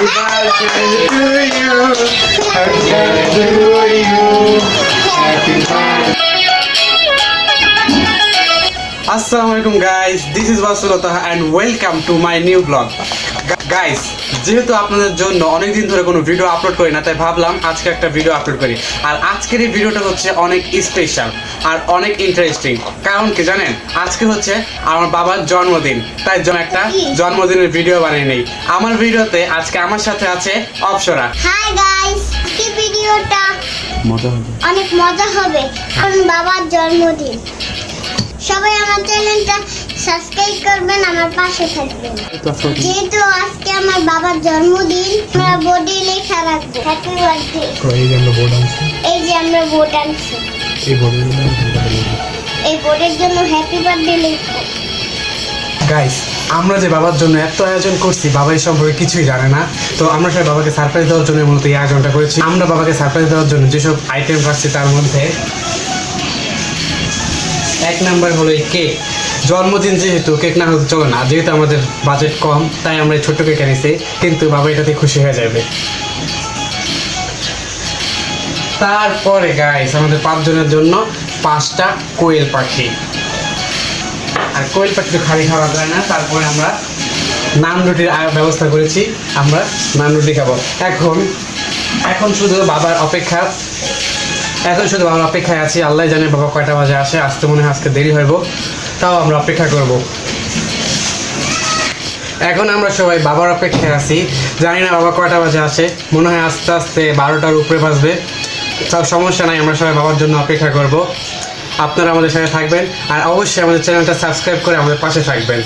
birthday to you. Happy birthday to you. Happy birthday. Assalamualaikum guys, this is Wasulata and welcome to my new vlog. Guys, যেহেতু আপনাদের জন্য অনেকদিন ধরে কোনো video upload করি না, তাই ভাবলাম আজকে একটা ভিডিও আপলোড করি। আর আজকের এই ভিডিওটা হচ্ছে অনেক স্পেশাল আর অনেক ইন্টারেস্টিং। কারণ কি জানেন, আজকে হচ্ছে আমার বাবার জন্মদিন, তাই জন্য একটা জন্মদিনের ভিডিও বানিয়ে নেই। আমার ভিডিওতে আজকে আমার সাথে আছে অপসরা। হাই গাইস, কি ভিডিওটা মজা হবে, অনেক মজা হবে কারণ বাবার জন্মদিন। সবাই আমার চ্যানেলটা সাবস্ক্রাইব করবেন, আমার পাশে থাকবেন। যেহেতু আজকে আমার বাবার জন্মদিন, আমরা বোর্ডে লেখা রাখবো হ্যাপি বার্থডে। এই যে আমরা বোর্ড আনছি, এই বোর্ডের জন্য হ্যাপি বার্থডে লিখবো। গাইস, আমরা যে বাবার জন্য এত আয়োজন করছি, বাবা এই সম্পর্কে কিছুই জানে না। তো আমরা সবাই বাবাকে সারপ্রাইজ দেওয়ার জন্য মূলত এই আয়োজনটা করেছি। আমরা বাবাকে সারপ্রাইজ দেওয়ার জন্য যেসব আইটেম রাখছি তার মধ্যে এক নাম্বার হলো এই কেক। জন্মদিন যেহেতু কেক না হলে চলে না, যেহেতু আমাদের বাজেট কম, তাই আমরা এই ছোট্ট কেক এনেছি, কিন্তু বাবা এটাতে খুশি হয়ে যাবে। তারপরে গাইস, আমাদের 5 জনের জন্য 5টা কোয়েল পাখি। আর কোয়েল পাখি তো খালি খাওয়া যায় না, তারপরে আমরা নান রুটির ব্যবস্থা করেছি, আমরা নান রুটি খাবো। এখন শুধু বাবার অপেক্ষায় আছি। আল্লাহ জানে বাবা কয়টা বাজে আসে, আসতে মনে হয় আজকে দেরি হইব, তাও আমরা অপেক্ষা করব। এখন আমরা সবাই বাবার অপেক্ষায় আছি, জানি না বাবা কয়টা বাজে আসে, মনে হয় আস্তে আস্তে 12টার উপরে বাজবে। সব সমস্যা নাই, আমরা সবাই বাবার জন্য অপেক্ষা করব। আপনারা আমাদের সাথে থাকবেন আর অবশ্যই আমাদের চ্যানেলটা সাবস্ক্রাইব করে আমাদের পাশে থাকবেন।